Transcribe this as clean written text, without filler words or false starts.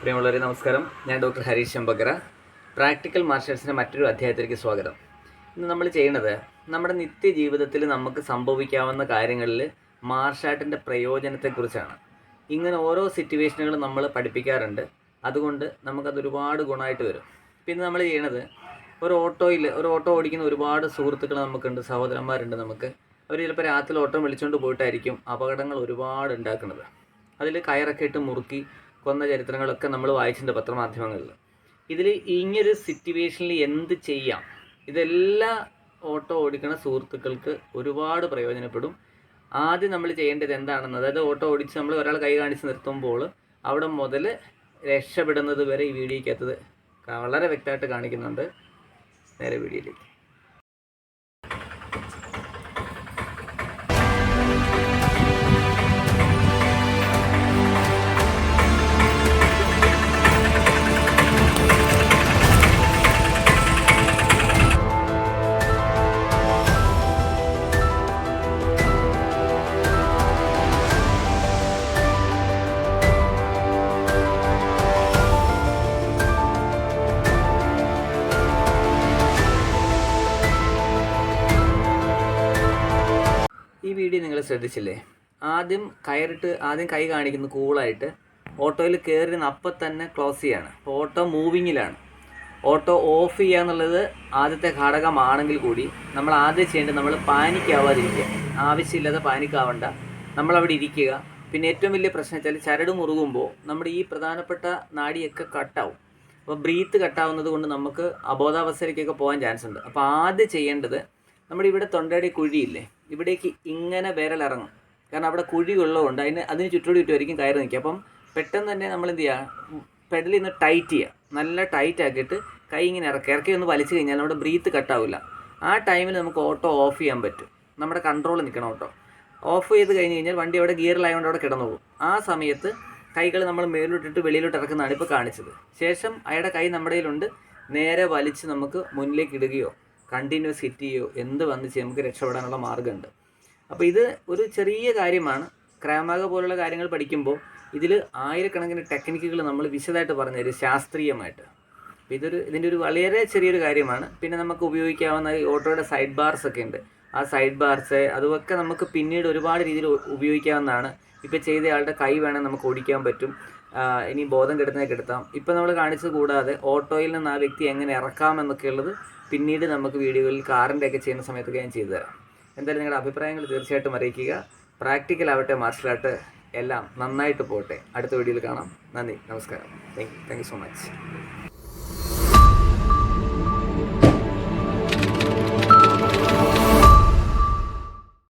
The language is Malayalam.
പ്രിയമുള്ളവരെ നമസ്കാരം. ഞാൻ ഡോക്ടർ ഹരീഷ് ശമ്പകര. പ്രാക്ടിക്കൽ മാർഷൽ ആർട്സിൻ്റെ മറ്റൊരു അധ്യായത്തിലേക്ക് സ്വാഗതം. ഇന്ന് നമ്മൾ ചെയ്യുന്നത് നമ്മുടെ നിത്യജീവിതത്തിൽ നമുക്ക് സംഭവിക്കാവുന്ന കാര്യങ്ങളിൽ മാർഷൽ ആർട്ടിൻ്റെ പ്രയോജനത്തെക്കുറിച്ചാണ്. ഇങ്ങനെ ഓരോ സിറ്റുവേഷനുകളും നമ്മൾ പഠിപ്പിക്കാറുണ്ട്. അതുകൊണ്ട് നമുക്കത് ഒരുപാട് ഗുണമായിട്ട് വരും. പിന്നെ നമ്മൾ ചെയ്യണത് ഒരു ഓട്ടോ ഓടിക്കുന്ന ഒരുപാട് സുഹൃത്തുക്കൾ നമുക്കുണ്ട്, സഹോദരന്മാരുണ്ട് നമുക്ക്. അവർ ചിലപ്പോൾ രാത്രി ഓട്ടം വിളിച്ചുകൊണ്ട് പോയിട്ടായിരിക്കും അപകടങ്ങൾ ഒരുപാട് ഉണ്ടാക്കുന്നത്. അതിൽ കയറൊക്കെ ഇട്ട് മുറുക്കി കൊന്ന ചരിത്രങ്ങളൊക്കെ നമ്മൾ വായിച്ചിട്ടുണ്ട് പത്രമാധ്യമങ്ങളിൽ. ഇതിൽ ഇങ്ങനൊരു സിറ്റുവേഷനിൽ എന്ത് ചെയ്യാം, ഇതെല്ലാ ഓട്ടോ ഓടിക്കുന്ന സുഹൃത്തുക്കൾക്ക് ഒരുപാട് പ്രയോജനപ്പെടും. ആദ്യം നമ്മൾ ചെയ്യേണ്ടത് എന്താണെന്ന്, അതായത് ഓട്ടോ ഓടിച്ച് നമ്മൾ ഒരാൾ കൈ കാണിച്ച് നിർത്തുമ്പോൾ അവിടെ മുതൽ രക്ഷപ്പെടുന്നത് വരെ ഈ വീഡിയോയ്ക്കകത്തത് വളരെ വ്യക്തമായിട്ട് കാണിക്കുന്നുണ്ട്. നേരെ വീഡിയോയിലേക്ക്. ഈ വീഡിയോ നിങ്ങൾ ശ്രദ്ധിച്ചില്ലേ? ആദ്യം കൈ കാണിക്കുന്നു കൂളായിട്ട്. ഓട്ടോയിൽ കയറി അപ്പം തന്നെ ക്ലോസ് ചെയ്യാണ്. ഓട്ടോ മൂവിങ്ങിലാണ്. ഓട്ടോ ഓഫ് ചെയ്യുക എന്നുള്ളത് ആദ്യത്തെ ഘടകമാണെങ്കിൽ കൂടി നമ്മൾ ആദ്യം ചെയ്യേണ്ടത് നമ്മൾ പാനിക്കാവാതിരിക്കുക. ആവശ്യമില്ലാതെ പാനിക്കാവണ്ട, നമ്മളവിടെ ഇരിക്കുക. പിന്നെ ഏറ്റവും വലിയ പ്രശ്നം വെച്ചാൽ ചരട് മുറുകുമ്പോൾ നമ്മുടെ ഈ പ്രധാനപ്പെട്ട നാഡിയൊക്കെ കട്ടാവും. അപ്പോൾ ബ്രീത്ത് കട്ടാവുന്നത് കൊണ്ട് നമുക്ക് അബോധാവസ്ഥയിലേക്കൊക്കെ പോകാൻ ചാൻസ് ഉണ്ട്. അപ്പോൾ ആദ്യം ചെയ്യേണ്ടത് നമ്മുടെ ഇവിടെ തൊണ്ടയുടെ കുഴിയില്ലേ, ഇവിടേക്ക് ഇങ്ങനെ വിരലിറങ്ങും. കാരണം അവിടെ കുഴി ഉള്ളതുകൊണ്ട് അതിന് ചുറ്റുമായിരിക്കും കയറി നിൽക്കുക. അപ്പം പെട്ടെന്ന് തന്നെ നമ്മൾ എന്ത് ചെയ്യുക, പെഡലിൽ നിന്ന് ടൈറ്റ് ചെയ്യുക. നല്ല ടൈറ്റ് ആക്കിയിട്ട് കൈ ഇങ്ങനെ ഇറക്കി ഒന്ന് വലിച്ചു കഴിഞ്ഞാൽ നമ്മുടെ ബ്രീത്ത് കട്ടാവില്ല. ആ ടൈമിൽ നമുക്ക് ഓട്ടോ ഓഫ് ചെയ്യാൻ പറ്റും. നമ്മുടെ കൺട്രോൾ നിൽക്കണം. ഓട്ടോ ഓഫ് ചെയ്ത് കഴിഞ്ഞ് കഴിഞ്ഞാൽ വണ്ടി അവിടെ ഗിയറിലായതുകൊണ്ട് അവിടെ കിടന്നു പോകും. ആ സമയത്ത് കൈകൾ നമ്മൾ മേലോട്ടിട്ട് വെളിയിലോട്ട് ഇറക്കുന്നതാണ് ഇപ്പോൾ കാണിച്ചത്. ശേഷം അയാളുടെ കൈ നമ്മുടെ കയ്യിലുണ്ട്. നേരെ വലിച്ച് നമുക്ക് മുന്നിലേക്ക് ഇടുകയോ കണ്ടിന്യൂസ് ഹിറ്റ് ചെയ്യുകയോ എന്ത് വന്ന് ചെയ്യാൻ നമുക്ക് രക്ഷപ്പെടാനുള്ള മാർഗ്ഗമുണ്ട്. അപ്പോൾ ഇത് ഒരു ചെറിയ കാര്യമാണ്. ക്രാമാക പോലുള്ള കാര്യങ്ങൾ പഠിക്കുമ്പോൾ ഇതിൽ ആയിരക്കണക്കിന് ടെക്നിക്കുകൾ നമ്മൾ വിശദമായിട്ട് പറഞ്ഞുതരും ശാസ്ത്രീയമായിട്ട്. അപ്പോൾ ഇതിൻ്റെ ഒരു വളരെ ചെറിയൊരു കാര്യമാണ്. പിന്നെ നമുക്ക് ഉപയോഗിക്കാവുന്ന ഈ ഓട്ടോയുടെ സൈഡ് ബാർസ് ഒക്കെ ഉണ്ട്. ആ സൈഡ് ബാർസ് അതൊക്കെ നമുക്ക് പിന്നീട് ഒരുപാട് രീതിയിൽ ഉപയോഗിക്കാവുന്നതാണ്. ഇപ്പോൾ ചെയ്ത ആളുടെ കൈ വേണമെങ്കിൽ നമുക്ക് ഓടിക്കാൻ പറ്റും. ഇനി ബോധം കെടുത്താം. ഇപ്പോൾ നമ്മൾ കാണിച്ചത് കൂടാതെ ഓട്ടോയിൽ നിന്ന് ആ വ്യക്തി എങ്ങനെ ഇറക്കാമെന്നൊക്കെ ഉള്ളത് പിന്നീട് നമുക്ക് വീഡിയോകളിൽ കാറിൻ്റെ ഒക്കെ ചെയ്യുന്ന സമയത്തൊക്കെ ഞാൻ ചെയ്തു തരാം. എന്തായാലും നിങ്ങളുടെ അഭിപ്രായങ്ങൾ തീർച്ചയായിട്ടും അറിയിക്കുക. പ്രാക്ടിക്കൽ ആവട്ടെ മാർഷൽ ആർട്ട് എല്ലാം നന്നായിട്ട് പോട്ടെ. അടുത്ത വീഡിയോയിൽ കാണാം. നന്ദി, നമസ്കാരം. Thank you so much.